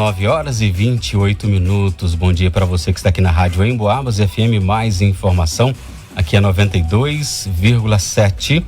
9h28. Bom dia para você que está aqui na Rádio Emboabas FM. Mais informação aqui é 92,7.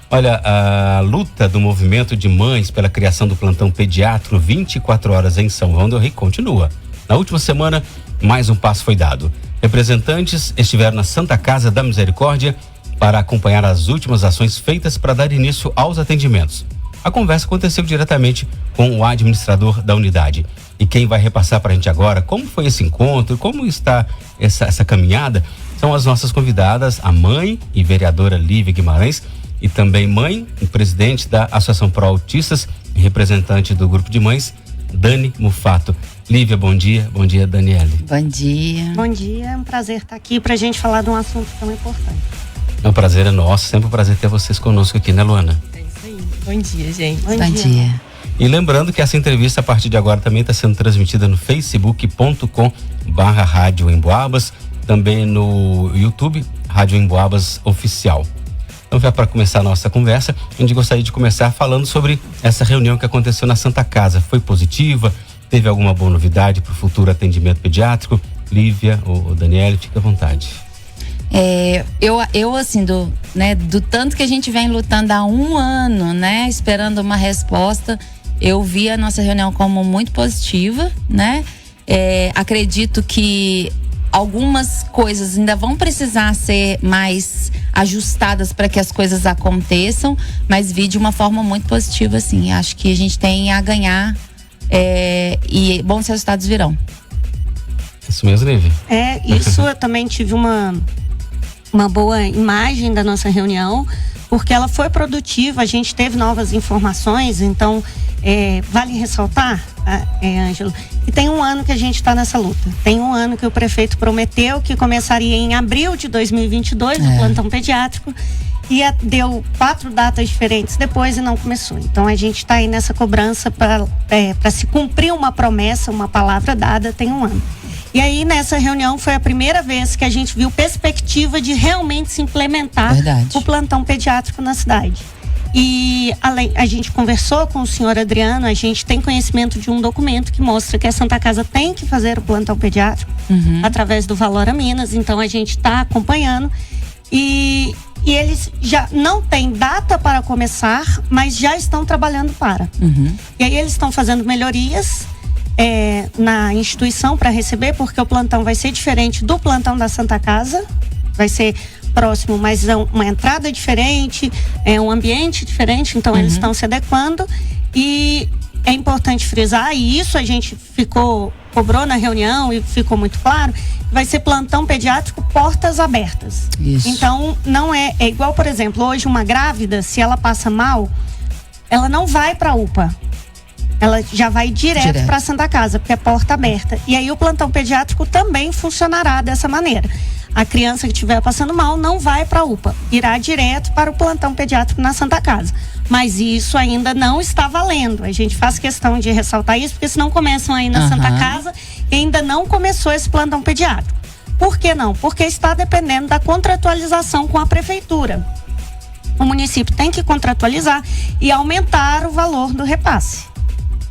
Olha, a luta do movimento de mães pela criação do plantão pediátrico 24 horas em São João del Rei continua. Na última semana, mais um passo foi dado. Representantes estiveram na Santa Casa da Misericórdia para acompanhar as últimas ações feitas para dar início aos atendimentos. A conversa aconteceu diretamente com o administrador da unidade. E quem vai repassar para a gente agora como foi esse encontro, como está essa caminhada, são as nossas convidadas, a mãe e vereadora Lívia Guimarães, e também mãe e presidente da Associação Pro Autistas e representante do grupo de mães, Dani Mufato. Lívia, bom dia. Bom dia, Daniele. Bom dia. Bom dia, é um prazer estar aqui para a gente falar de um assunto tão importante. O prazer é nosso, sempre um prazer ter vocês conosco aqui, né, Luana? É isso aí. Bom dia, gente. Bom dia. E lembrando que essa entrevista a partir de agora também está sendo transmitida no facebook.com/Rádio Emboabas, também no YouTube, Rádio Emboabas Oficial. Então, já para começar a nossa conversa, a gente gostaria de começar falando sobre essa reunião que aconteceu na Santa Casa. Foi positiva? Teve alguma boa novidade para o futuro atendimento pediátrico? Lívia ou Daniele, fica à vontade. Eu assim, do tanto que a gente vem lutando há um ano, né, esperando uma resposta, eu vi a nossa reunião como muito positiva, né? Acredito que algumas coisas ainda vão precisar ser mais ajustadas para que as coisas aconteçam, mas vi de uma forma muito positiva, assim. Acho que a gente tem a ganhar e bons resultados virão. Isso mesmo, Lívia? Isso eu também tive uma boa imagem da nossa reunião, porque ela foi produtiva, a gente teve novas informações, então vale ressaltar, Ângelo, que tem um ano que a gente está nessa luta. Tem um ano que o prefeito prometeu que começaria em abril de 2022 o plantão pediátrico e deu 4 datas diferentes depois e não começou. Então a gente está aí nessa cobrança para se cumprir uma promessa, uma palavra dada, tem um ano. E aí, nessa reunião, foi a primeira vez que a gente viu perspectiva de realmente se implementar o plantão pediátrico na cidade. E a gente conversou com o senhor Adriano, a gente tem conhecimento de um documento que mostra que a Santa Casa tem que fazer o plantão pediátrico através do Valor a Minas, então a gente está acompanhando. E eles já não têm data para começar, mas já estão trabalhando para. E aí eles estão fazendo melhorias na instituição para receber, porque o plantão vai ser diferente do plantão da Santa Casa, vai ser próximo, mas uma entrada diferente, um ambiente diferente, então eles estão se adequando. E é importante frisar, e isso a gente cobrou na reunião e ficou muito claro, vai ser plantão pediátrico portas abertas. Isso. Então não é igual, por exemplo, hoje uma grávida, se ela passa mal, ela não vai para a UPA. Ela já vai direto para a Santa Casa, porque é porta aberta. E aí o plantão pediátrico também funcionará dessa maneira. A criança que estiver passando mal não vai para a UPA, irá direto para o plantão pediátrico na Santa Casa. Mas isso ainda não está valendo. A gente faz questão de ressaltar isso, porque senão começam aí na Santa Casa e ainda não começou esse plantão pediátrico. Por que não? Porque está dependendo da contratualização com a prefeitura. O município tem que contratualizar e aumentar o valor do repasse.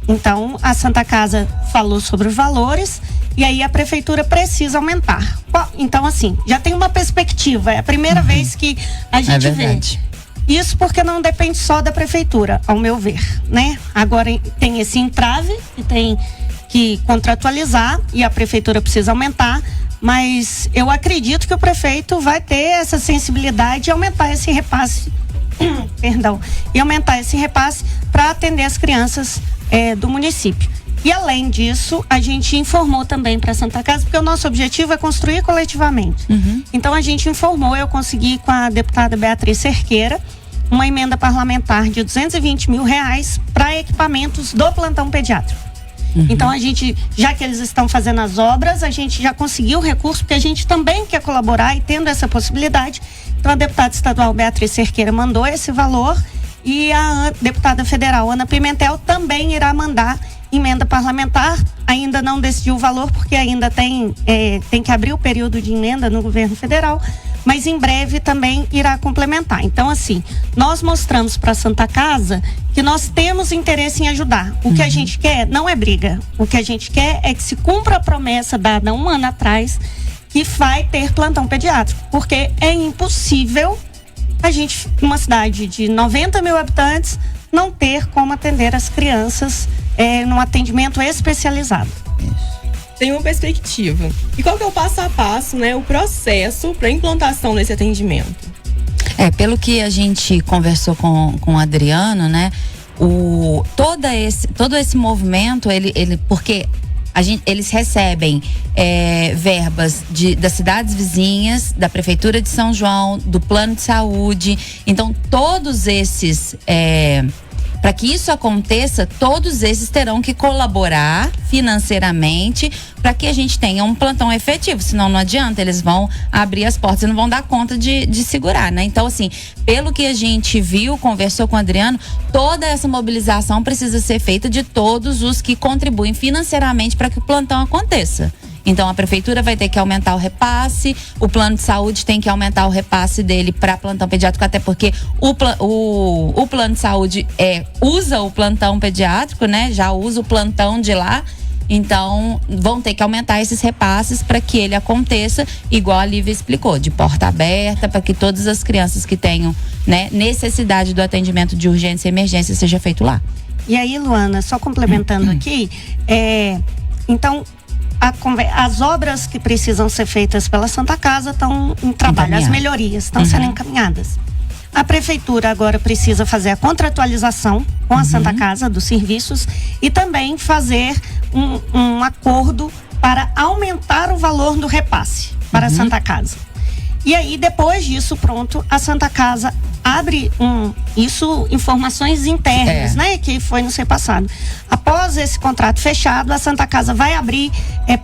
Então, a Santa Casa falou sobre os valores e aí a prefeitura precisa aumentar. Então, assim, já tem uma perspectiva. É a primeira vez que a gente vê. Isso porque não depende só da prefeitura, ao meu ver, né? Agora tem esse entrave que tem que contratualizar e a prefeitura precisa aumentar, mas eu acredito que o prefeito vai ter essa sensibilidade de aumentar esse repasse, e aumentar esse repasse para atender as crianças do município. E além disso, a gente informou também para a Santa Casa, porque o nosso objetivo é construir coletivamente. Então a gente informou, eu consegui com a deputada Beatriz Cerqueira uma emenda parlamentar de R$220 mil para equipamentos do plantão pediátrico. Então a gente, já que eles estão fazendo as obras, a gente já conseguiu o recurso, porque a gente também quer colaborar e tendo essa possibilidade. Então a deputada estadual Beatriz Cerqueira mandou esse valor e a deputada federal Ana Pimentel também irá mandar emenda parlamentar. Ainda não decidiu o valor, porque ainda tem que abrir o período de emenda no governo federal, mas em breve também irá complementar. Então, assim, nós mostramos para a Santa Casa que nós temos interesse em ajudar. O que a gente quer não é briga. O que a gente quer é que se cumpra a promessa dada 1 ano atrás, que vai ter plantão pediátrico, porque é impossível a gente, uma cidade de 90 mil habitantes, não ter como atender as crianças num atendimento especializado. Tem uma perspectiva. E qual que é o passo a passo, né, o processo para a implantação desse atendimento? Pelo que a gente conversou com o Adriano, né, todo esse movimento, porque eles recebem verbas das cidades vizinhas, da Prefeitura de São João, do Plano de Saúde. Então, todos esses, para que isso aconteça, todos esses terão que colaborar financeiramente para que a gente tenha um plantão efetivo. Senão não adianta, eles vão abrir as portas e não vão dar conta de segurar, né? Então, assim, pelo que a gente viu, conversou com o Adriano, toda essa mobilização precisa ser feita de todos os que contribuem financeiramente para que o plantão aconteça. Então, a prefeitura vai ter que aumentar o repasse, o plano de saúde tem que aumentar o repasse dele para plantão pediátrico, até porque o plano de saúde usa o plantão pediátrico, né? Já usa o plantão de lá. Então, vão ter que aumentar esses repasses para que ele aconteça, igual a Lívia explicou, de porta aberta, para que todas as crianças que tenham, né, necessidade do atendimento de urgência e emergência seja feito lá. E aí, Luana, só complementando aqui, então, as obras que precisam ser feitas pela Santa Casa estão em trabalho, as melhorias estão sendo encaminhadas. A prefeitura agora precisa fazer a contratualização com a Santa Casa dos serviços e também fazer um acordo para aumentar o valor do repasse para a Santa Casa. E aí, depois disso, pronto, a Santa Casa abre informações internas, né? Que foi no ser passado. Após esse contrato fechado, a Santa Casa vai abrir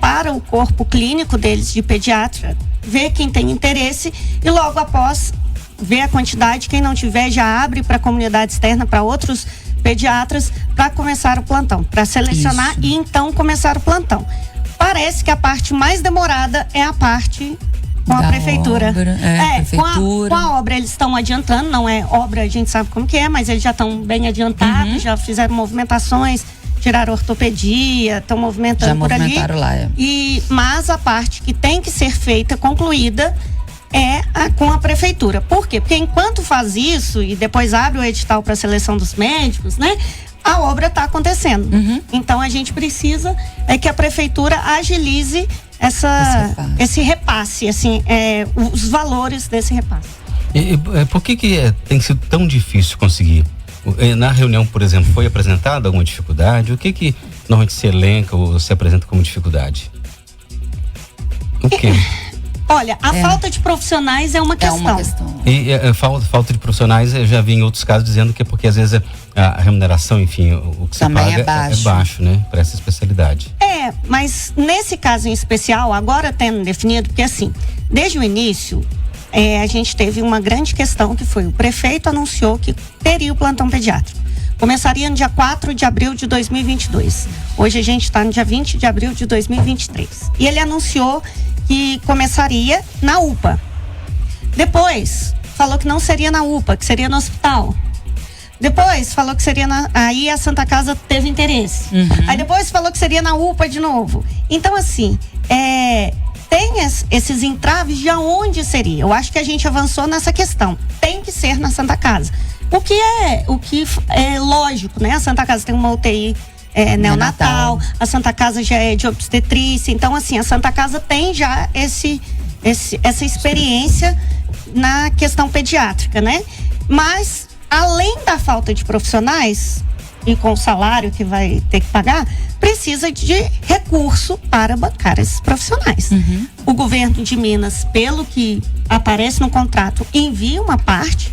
para o corpo clínico deles de pediatra, ver quem tem interesse e logo após ver a quantidade, quem não tiver já abre para a comunidade externa, para outros pediatras, para começar o plantão, para selecionar e então começar o plantão. Parece que a parte mais demorada é a parte com a prefeitura. Com a obra eles estão adiantando, não é obra, a gente sabe como que é, mas eles já estão bem adiantados, já fizeram movimentações, tiraram ortopedia, estão movimentando já por ali. Lá, mas a parte que tem que ser feita, concluída, com a prefeitura. Por quê? Porque enquanto faz isso e depois abre o edital para a seleção dos médicos, né? A obra está acontecendo. Então a gente precisa que a prefeitura agilize esse repasse, assim, os valores desse repasse. Por que tem sido tão difícil conseguir? Na reunião, por exemplo, foi apresentada alguma dificuldade? O que normalmente se elenca ou se apresenta como dificuldade? O quê? Olha, a falta de profissionais é uma questão. E a falta de profissionais, eu já vi em outros casos dizendo que é porque às vezes a remuneração, enfim, o que também se paga é baixo, né? Para essa especialidade. Mas nesse caso em especial, agora tendo definido, porque assim, desde o início, a gente teve uma grande questão que foi: o prefeito anunciou que teria o plantão pediátrico. Começaria no dia 4 de abril de 2022. Hoje a gente está no dia 20 de abril de 2023. E ele anunciou que começaria na UPA. Depois, falou que não seria na UPA, que seria no hospital. Depois, falou que seria aí a Santa Casa teve interesse. Aí depois falou que seria na UPA de novo. Então, assim, tem esses entraves de aonde seria. Eu acho que a gente avançou nessa questão. Tem que ser na Santa Casa. O que é lógico, né? A Santa Casa tem uma UTI neonatal, a Santa Casa já é de obstetrícia, então assim, a Santa Casa tem já essa experiência na questão pediátrica, né? Mas, além da falta de profissionais e com o salário que vai ter que pagar, precisa de recurso para bancar esses profissionais. O governo de Minas, pelo que aparece no contrato, envia uma parte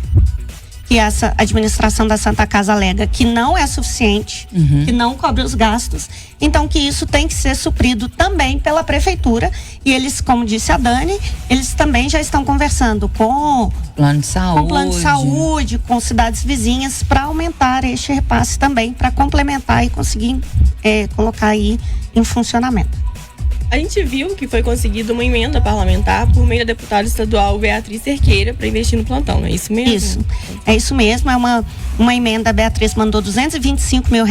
que essa administração da Santa Casa alega que não é suficiente, que não cobre os gastos, então que isso tem que ser suprido também pela prefeitura, e eles, como disse a Dani, eles também já estão conversando com plano de saúde, com cidades vizinhas, para aumentar este repasse também, para complementar e conseguir colocar aí em funcionamento. A gente viu que foi conseguida uma emenda parlamentar por meio da deputada estadual Beatriz Cerqueira para investir no plantão, não é isso mesmo? Isso, é isso mesmo. É uma emenda, a Beatriz mandou R$225 mil.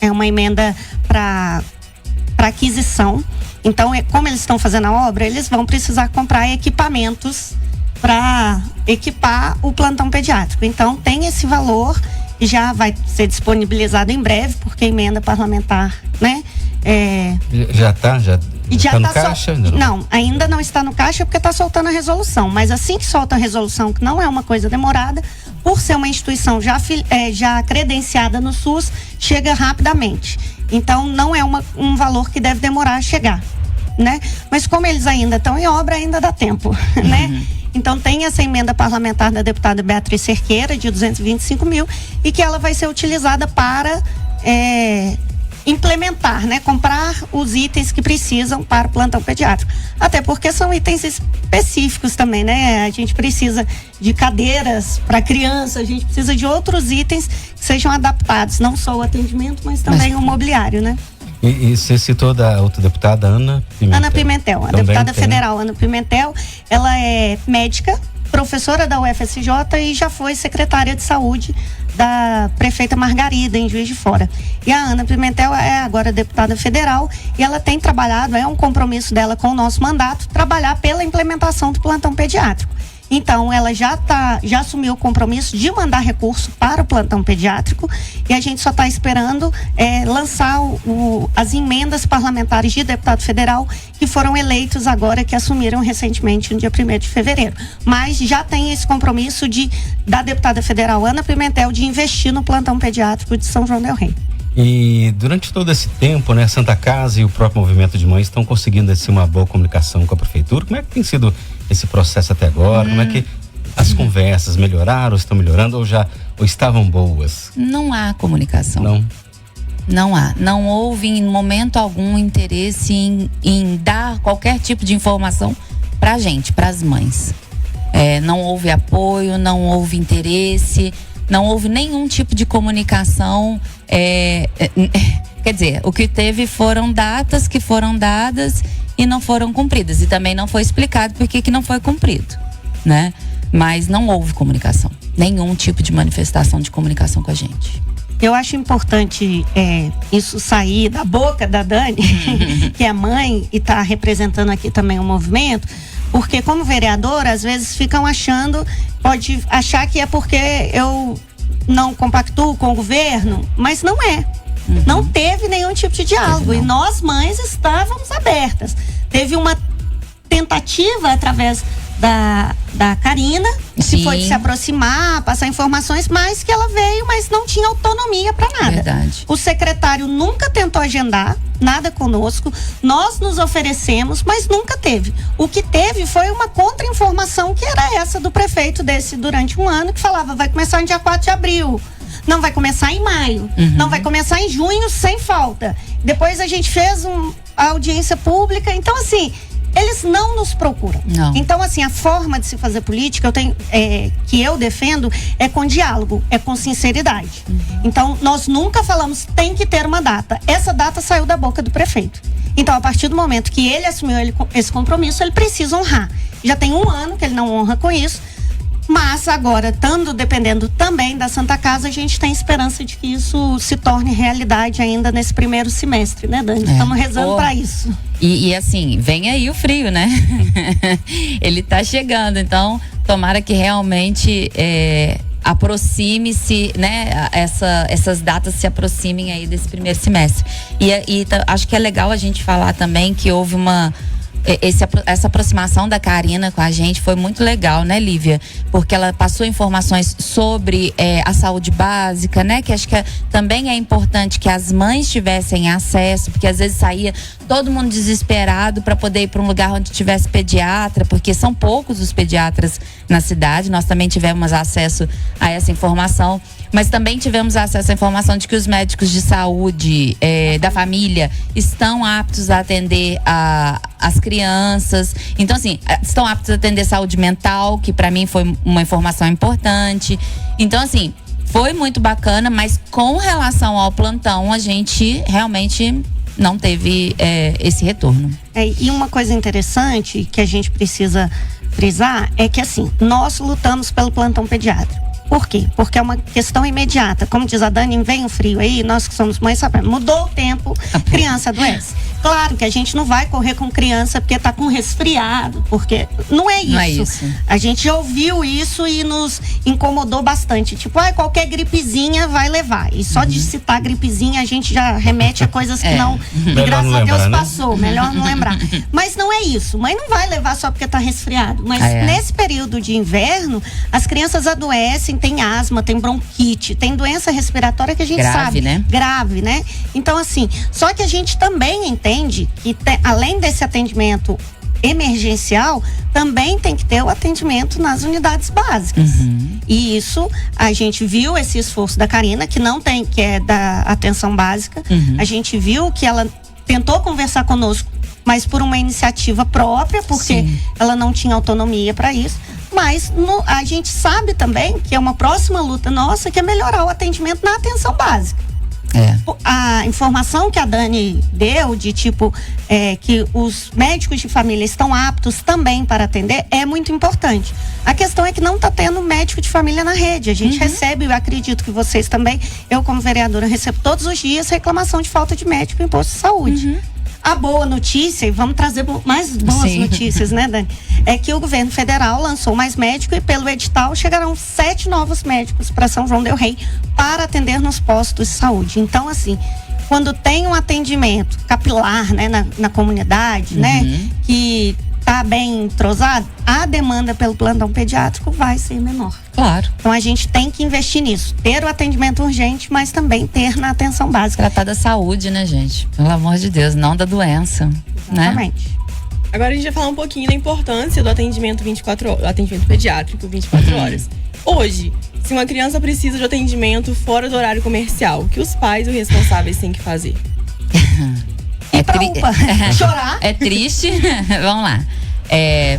É uma emenda para aquisição. Então, como eles estão fazendo a obra, eles vão precisar comprar equipamentos para equipar o plantão pediátrico. Então, tem esse valor e já vai ser disponibilizado em breve, porque a emenda parlamentar, né? Já tá no caixa? Não, ainda não está no caixa porque está soltando a resolução. Mas assim que solta a resolução, que não é uma coisa demorada, por ser uma instituição já credenciada no SUS, chega rapidamente. Então, não é um valor que deve demorar a chegar, né? Mas como eles ainda estão em obra, ainda dá tempo, né? Então, tem essa emenda parlamentar da deputada Beatriz Cerqueira, de R$225 mil, e que ela vai ser utilizada para implementar, né? Comprar os itens que precisam para o plantão pediátrico. Até porque são itens específicos também, né? A gente precisa de cadeiras para criança, a gente precisa de outros itens que sejam adaptados, não só o atendimento, mas também o mobiliário, né? E você citou da outra deputada, Ana Pimentel. Ana Pimentel, a deputada federal Ana Pimentel, ela é médica, professora da UFSJ e já foi secretária de saúde da prefeita Margarida, em Juiz de Fora. E a Ana Pimentel é agora deputada federal e ela tem trabalhado, é um compromisso dela com o nosso mandato, trabalhar pela implementação do plantão pediátrico. Então, ela já assumiu o compromisso de mandar recurso para o plantão pediátrico e a gente só está esperando lançar as emendas parlamentares de deputado federal que foram eleitos agora, que assumiram recentemente no dia 1º de fevereiro. Mas já tem esse compromisso da deputada federal Ana Pimentel de investir no plantão pediátrico de São João del Rei. E durante todo esse tempo, né, a Santa Casa e o próprio movimento de mães estão conseguindo uma boa comunicação com a prefeitura. Como é que tem sido esse processo até agora? Como é que as conversas melhoraram, estão melhorando ou estavam boas? Não há comunicação. Não há. Não houve em momento algum interesse em dar qualquer tipo de informação pra gente, pras mães. Não houve apoio, não houve interesse, não houve nenhum tipo de comunicação. Quer dizer, o que teve foram datas que foram dadas e não foram cumpridas. E também não foi explicado por que não foi cumprido, né? Mas não houve comunicação. Nenhum tipo de manifestação de comunicação com a gente. Eu acho importante isso sair da boca da Dani, que é mãe e está representando aqui também o movimento, porque como vereadora, às vezes pode achar que é porque eu não compactuo com o governo, mas não é. Não teve nenhum tipo de diálogo e nós mães estávamos abertas. Teve uma tentativa através da Karina, que foi de se aproximar, passar informações, mas que ela veio, mas não tinha autonomia para nada. Verdade. O secretário nunca tentou agendar nada conosco, nós nos oferecemos, mas nunca teve. O que teve foi uma contra-informação, que era essa do prefeito durante um ano, que falava, vai começar no dia 4 de abril. Não vai começar em maio, não vai começar em junho sem falta. Depois a gente fez a audiência pública, então assim, eles não nos procuram. Não. Então assim, a forma de se fazer política que eu defendo é com diálogo, é com sinceridade. Então nós nunca falamos tem que ter uma data. Essa data saiu da boca do prefeito. Então a partir do momento que ele assumiu esse compromisso, ele precisa honrar. Já tem 1 ano que ele não honra com isso. Mas agora, dependendo também da Santa Casa, a gente tem esperança de que isso se torne realidade ainda nesse primeiro semestre, né, Dani? Estamos rezando para isso. E assim, vem aí o frio, né? Ele tá chegando, então tomara que realmente aproxime-se, né? Essas datas se aproximem aí desse primeiro semestre. E acho que é legal a gente falar também que houve essa aproximação da Karina com a gente foi muito legal, né, Lívia? Porque ela passou informações sobre a saúde básica, né? Que acho que também é importante que as mães tivessem acesso, porque às vezes saía todo mundo desesperado para poder ir para um lugar onde tivesse pediatra, porque são poucos os pediatras na cidade. Nós também tivemos acesso a essa informação, mas também tivemos acesso à informação de que os médicos de saúde da família estão aptos a atender as crianças. Então, assim, estão aptos a atender saúde mental, que para mim foi uma informação importante. Então, assim, foi muito bacana, mas com relação ao plantão, a gente realmente não teve esse retorno. E uma coisa interessante que a gente precisa frisar é que, assim, nós lutamos pelo plantão pediátrico. Por quê? Porque é uma questão imediata. Como diz a Dani, vem o frio aí, nós que somos mães sabemos. Mudou o tempo, criança adoece. Claro que a gente não vai correr com criança porque tá com resfriado, porque não é isso. Não é isso. A gente já ouviu isso e nos incomodou bastante. Tipo, qualquer gripezinha vai levar. E só de citar gripezinha a gente já remete a coisas que não, e graças a Deus passou. Melhor não lembrar. Mas não é isso. Mãe não vai levar só porque tá resfriado. Mas nesse período de inverno, as crianças adoecem, tem asma, tem bronquite, tem doença respiratória que a gente sabe. Grave, né? Então, assim, só que a gente também entende que além desse atendimento emergencial, também tem que ter o atendimento nas unidades básicas. E isso, a gente viu esse esforço da Karina, que é da atenção básica. A gente viu que ela tentou conversar conosco, mas por uma iniciativa própria, porque ela não tinha autonomia para isso. Mas a gente sabe também que é uma próxima luta nossa, que é melhorar o atendimento na atenção básica. A informação que a Dani deu de tipo que os médicos de família estão aptos também para atender é muito importante. A questão é que não está tendo médico de família na rede. A gente recebe, eu acredito que vocês também, eu como vereadora recebo todos os dias reclamação de falta de médico em posto de saúde. A boa notícia, e vamos trazer mais boas notícias, né, Dani? É que o governo federal lançou mais médicos e pelo edital chegarão 7 novos médicos para São João del Rei para atender nos postos de saúde. Então, assim, quando tem um atendimento capilar, né, na comunidade, né, que tá bem entrosado, a demanda pelo plantão pediátrico vai ser menor. Claro. Então a gente tem que investir nisso. Ter o atendimento urgente, mas também ter na atenção básica. Tratar da saúde, né, gente? Pelo amor de Deus, não da doença. Exatamente. Né? Agora a gente vai falar um pouquinho da importância do atendimento 24 horas, atendimento pediátrico 24 horas. Hoje, se uma criança precisa de atendimento fora do horário comercial, o que os pais e os responsáveis têm que fazer? UPA. Chorar. É triste. Vamos lá.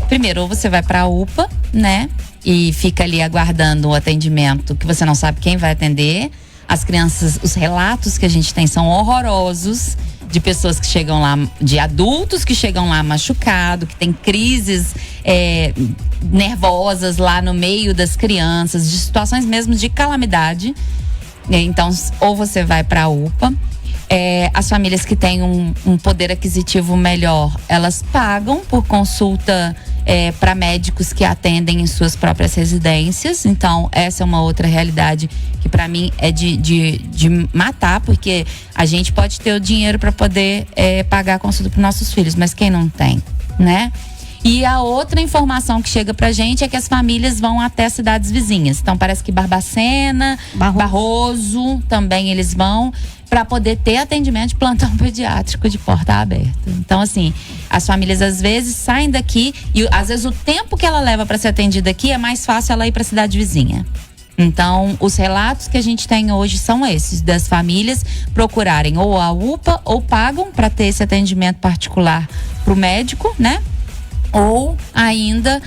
Primeiro, ou você vai pra UPA, né? E fica ali aguardando o atendimento que você não sabe quem vai atender. As crianças, os relatos que a gente tem são horrorosos. De pessoas que chegam lá, de adultos que chegam lá machucados, que tem crises nervosas lá no meio das crianças, de situações mesmo de calamidade. Então, ou você vai pra UPA. As famílias que têm um poder aquisitivo melhor, elas pagam por consulta para médicos que atendem em suas próprias residências. Então, essa é uma outra realidade que para mim é de matar, porque a gente pode ter o dinheiro para poder pagar a consulta para nossos filhos, mas quem não tem, né? E a outra informação que chega pra gente é que as famílias vão até cidades vizinhas. Então parece que Barbacena, Barroso também eles vão para poder ter atendimento de plantão pediátrico de porta aberta. Então, assim, as famílias às vezes saem daqui e às vezes o tempo que ela leva para ser atendida aqui é mais fácil ela ir para a cidade vizinha. Então, os relatos que a gente tem hoje são esses, das famílias procurarem ou a UPA ou pagam para ter esse atendimento particular pro médico, né? Ou ainda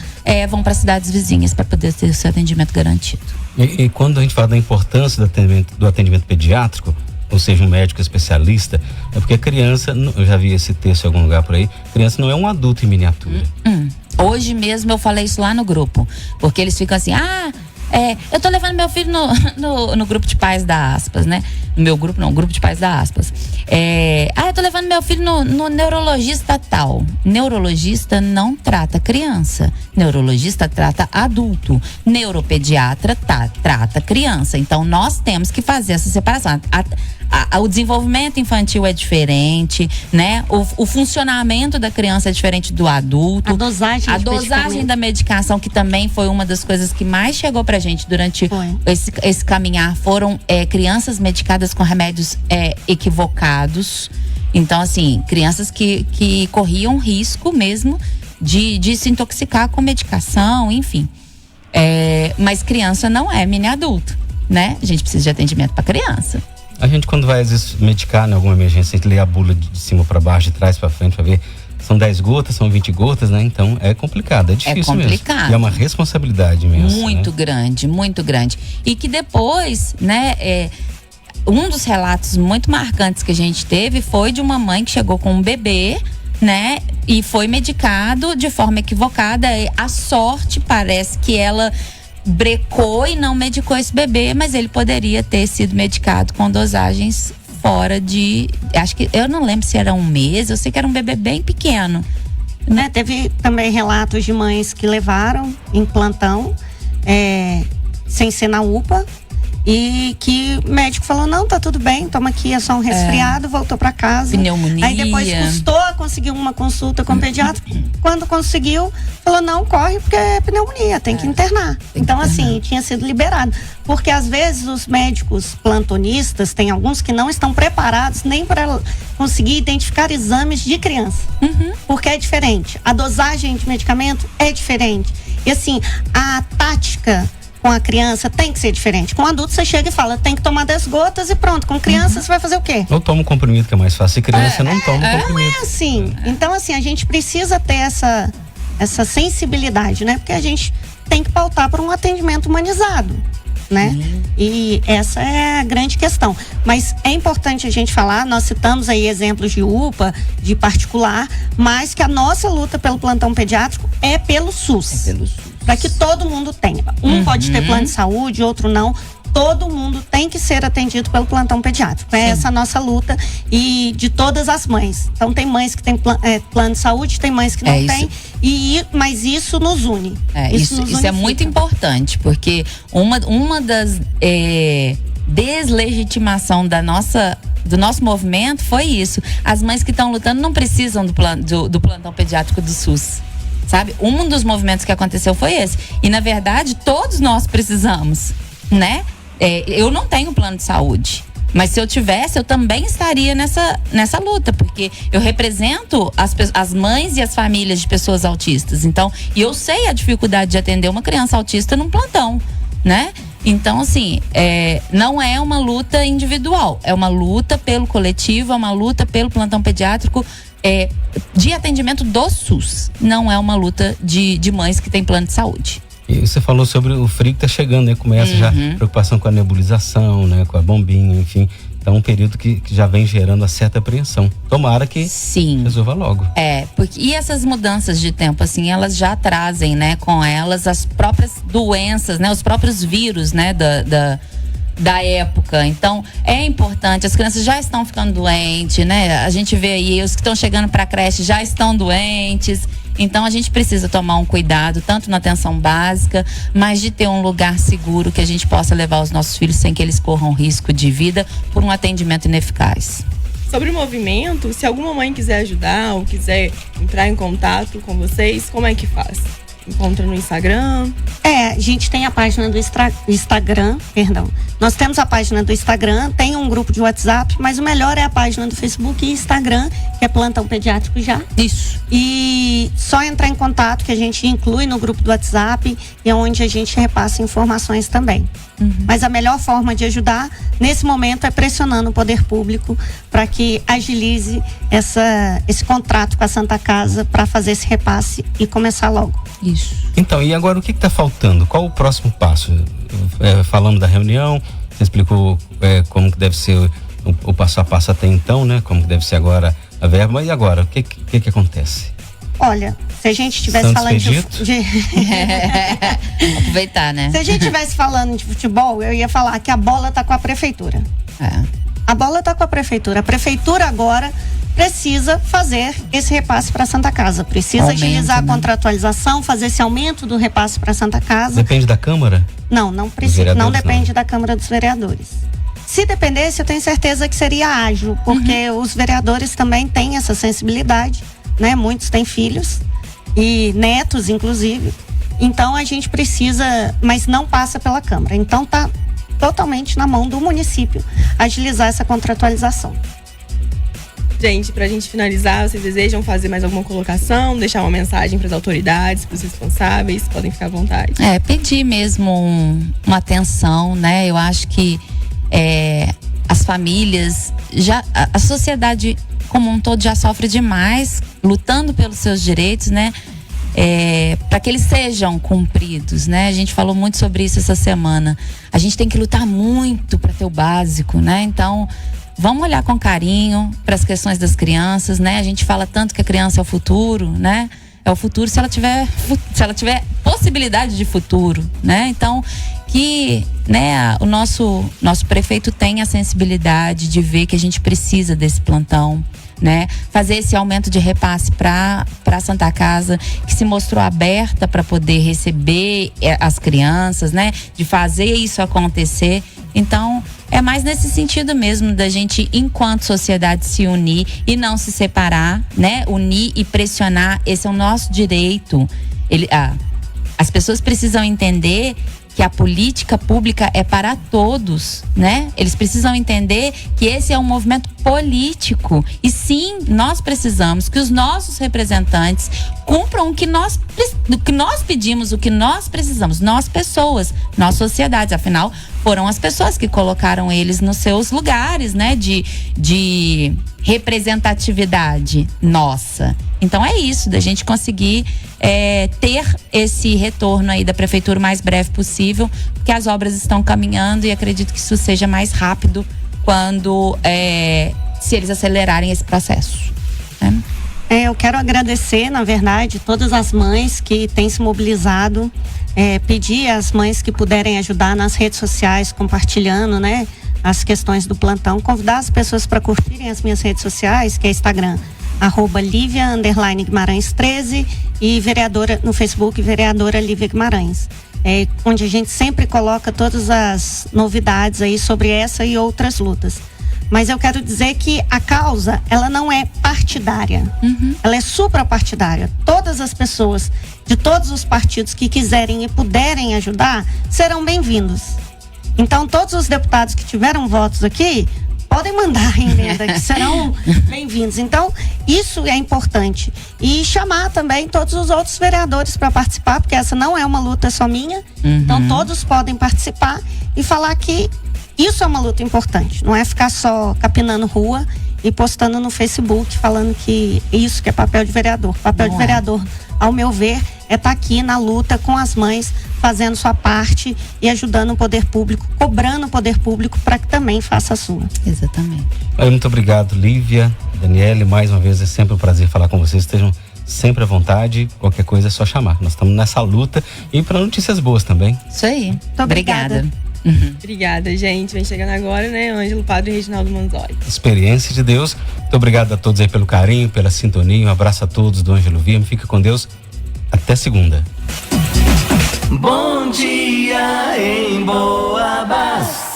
vão para cidades vizinhas para poder ter o seu atendimento garantido. E quando a gente fala da importância do atendimento pediátrico, ou seja, um médico especialista, é porque a criança, eu já vi esse texto em algum lugar por aí, criança não é um adulto em miniatura. Hoje mesmo eu falei isso lá no grupo, porque eles ficam assim, eu tô levando meu filho no grupo de pais da Aspas, né? No meu grupo não, grupo de pais da Aspas. Eu tô levando meu filho no neurologista tal. Neurologista não trata criança. Neurologista trata adulto. Neuropediatra trata criança. Então nós temos que fazer essa separação. O desenvolvimento infantil é diferente, né? O funcionamento da criança é diferente do adulto. A dosagem da medicação, que também foi uma das coisas que mais chegou pra gente durante esse caminhar, foram crianças medicadas com remédios equivocados. Então, assim, crianças que corriam risco mesmo de se intoxicar com medicação, enfim. Mas criança não é mini adulto, né? A gente precisa de atendimento pra criança. A gente, quando vai, às vezes, medicar em alguma emergência, a gente lê a bula de cima para baixo, de trás para frente, para ver. São 10 gotas, são 20 gotas, né? Então, é complicado, é difícil mesmo. E é uma responsabilidade mesmo. Muito grande, muito grande. E que depois, né, um dos relatos muito marcantes que a gente teve foi de uma mãe que chegou com um bebê, né? E foi medicado de forma equivocada. A sorte, parece que ela brecou e não medicou esse bebê, mas ele poderia ter sido medicado com dosagens fora de... Acho que, eu não lembro se era 1 mês, eu sei que era um bebê bem pequeno. Teve também relatos de mães que levaram em plantão, sem ser na UPA, e que o médico falou, não, tá tudo bem, toma aqui, é só um resfriado, voltou pra casa. Pneumonia. Aí depois custou a conseguir uma consulta com o pediatra. Quando conseguiu, falou, não, corre porque é pneumonia, tem que internar. Então, assim, tinha sido liberado. Porque às vezes os médicos plantonistas, tem alguns que não estão preparados nem para conseguir identificar exames de criança. Porque é diferente. A dosagem de medicamento é diferente. E assim, a tática com a criança tem que ser diferente. Com o adulto você chega e fala, tem que tomar 10 gotas e pronto. Com criança você vai fazer o quê? Ou toma um comprimido que é mais fácil. Se criança não toma um comprimido. Não é assim. Então assim, a gente precisa ter essa sensibilidade, né? Porque a gente tem que pautar por um atendimento humanizado, né? E essa é a grande questão. Mas é importante a gente falar, nós citamos aí exemplos de UPA, de particular, mas que a nossa luta pelo plantão pediátrico é pelo SUS. É pelo SUS. Para que todo mundo tenha. Um pode ter plano de saúde, outro não. Todo mundo tem que ser atendido pelo plantão pediátrico. É essa a nossa luta e de todas as mães. Então tem mães que têm plano de saúde, tem mães que não têm. Mas isso nos une. Isso é muito importante, porque uma das deslegitimação do nosso movimento foi isso. As mães que estão lutando não precisam do plantão pediátrico do SUS. Sabe? Um dos movimentos que aconteceu foi esse. E, na verdade, todos nós precisamos, né? Eu não tenho plano de saúde. Mas se eu tivesse, eu também estaria nessa luta. Porque eu represento as mães e as famílias de pessoas autistas. Então, e eu sei a dificuldade de atender uma criança autista num plantão, né? Então, assim, não é uma luta individual. É uma luta pelo coletivo, é uma luta pelo plantão pediátrico de atendimento do SUS. Não é uma luta de mães que têm plano de saúde. E você falou sobre o frio que tá chegando, né? Começa já preocupação com a nebulização, né? Com a bombinha, enfim. Então, um período que já vem gerando uma certa apreensão. Tomara que resolva logo. E essas mudanças de tempo, assim, elas já trazem, né? Com elas as próprias doenças, né? Os próprios vírus, né? Da época. Então, é importante, as crianças já estão ficando doentes, né? A gente vê aí, os que estão chegando para a creche já estão doentes. Então, a gente precisa tomar um cuidado, tanto na atenção básica, mas de ter um lugar seguro que a gente possa levar os nossos filhos sem que eles corram risco de vida por um atendimento ineficaz. Sobre o movimento, se alguma mãe quiser ajudar ou quiser entrar em contato com vocês, como é que faz? Encontra no Instagram? A gente tem a página do Instagram, perdão. Nós temos a página do Instagram, tem um grupo de WhatsApp, mas o melhor é a página do Facebook e Instagram, que é Plantão Pediátrico já. Isso. E só entrar em contato, que a gente inclui no grupo do WhatsApp e é onde a gente repassa informações também. Mas a melhor forma de ajudar nesse momento é pressionando o poder público para que agilize esse contrato com a Santa Casa para fazer esse repasse e começar logo. Isso. Então, e agora o que está faltando? Qual o próximo passo? Falamos da reunião, você explicou como que deve ser o passo a passo até então, né? Como que deve ser agora a verba, mas e agora? O que acontece? Olha, se a gente estivesse falando de aproveitar, né? Se a gente estivesse falando de futebol, eu ia falar que a bola tá com a prefeitura. A bola tá com a prefeitura. A prefeitura agora precisa fazer esse repasse para a Santa Casa. Precisa agilizar a contratualização, fazer esse aumento do repasse para a Santa Casa. Depende da Câmara? Não precisa. Não depende da Câmara dos Vereadores. Se dependesse, eu tenho certeza que seria ágil, porque os vereadores também têm essa sensibilidade, né? Muitos têm filhos e netos, inclusive. Então a gente precisa, mas não passa pela Câmara. Então tá totalmente na mão do município agilizar essa contratualização. Gente, pra gente finalizar, vocês desejam fazer mais alguma colocação, deixar uma mensagem para as autoridades, para os responsáveis? Podem ficar à vontade. Pedir mesmo uma atenção, né? Eu acho que as famílias, a sociedade como um todo já sofre demais, lutando pelos seus direitos, né? para que eles sejam cumpridos, né? A gente falou muito sobre isso essa semana. A gente tem que lutar muito para ter o básico, né? Então, vamos olhar com carinho para as questões das crianças, né? A gente fala tanto que a criança é o futuro, né? É o futuro se ela tiver possibilidade de futuro, né? Então, que, né, o nosso prefeito tenha a sensibilidade de ver que a gente precisa desse plantão, né? Fazer esse aumento de repasse para a Santa Casa, que se mostrou aberta para poder receber as crianças, né? De fazer isso acontecer. Então, é mais nesse sentido mesmo da gente, enquanto sociedade, se unir e não se separar, né? Unir e pressionar, esse é o nosso direito. As pessoas precisam entender que a política pública é para todos, né? Eles precisam entender que esse é um movimento político. E sim, nós precisamos que os nossos representantes cumpram o que nós pedimos, o que nós precisamos. Nós, pessoas, nós, sociedades. Afinal, foram as pessoas que colocaram eles nos seus lugares, né? De representatividade nossa. Então é isso, da gente conseguir ter esse retorno aí da prefeitura o mais breve possível, porque as obras estão caminhando e acredito que isso seja mais rápido quando se eles acelerarem esse processo, né? Eu quero agradecer, na verdade, todas as mães que têm se mobilizado, pedir às mães que puderem ajudar nas redes sociais, compartilhando, né, as questões do plantão, convidar as pessoas para curtirem as minhas redes sociais, que é Instagram, @Lívia_Guimarães13 e vereadora no Facebook, vereadora Lívia Guimarães. Onde a gente sempre coloca todas as novidades aí sobre essa e outras lutas. Mas eu quero dizer que a causa, ela não é partidária. Ela é suprapartidária. Todas as pessoas de todos os partidos que quiserem e puderem ajudar serão bem-vindos. Então, todos os deputados que tiveram votos aqui podem mandar a emenda, que serão bem-vindos. Então, isso é importante. E chamar também todos os outros vereadores para participar, porque essa não é uma luta só minha. Então, todos podem participar e falar que isso é uma luta importante. Não é ficar só capinando rua e postando no Facebook, falando que isso que é papel de vereador. Papel de vereador, ao meu ver, é estar aqui na luta com as mães, fazendo sua parte e ajudando o poder público, cobrando o poder público para que também faça a sua. Exatamente. Muito obrigado, Lívia, Daniele, mais uma vez é sempre um prazer falar com vocês, estejam sempre à vontade, qualquer coisa é só chamar, nós estamos nessa luta e para notícias boas também. Isso aí. Muito obrigada. Obrigada, gente. Vem chegando agora, né? Ângelo Padre Reginaldo Manzoli. Experiência de Deus. Muito obrigado a todos aí pelo carinho, pela sintonia. Um abraço a todos do Ângelo Vime. Fica com Deus. Até segunda. Bom dia em Boabas.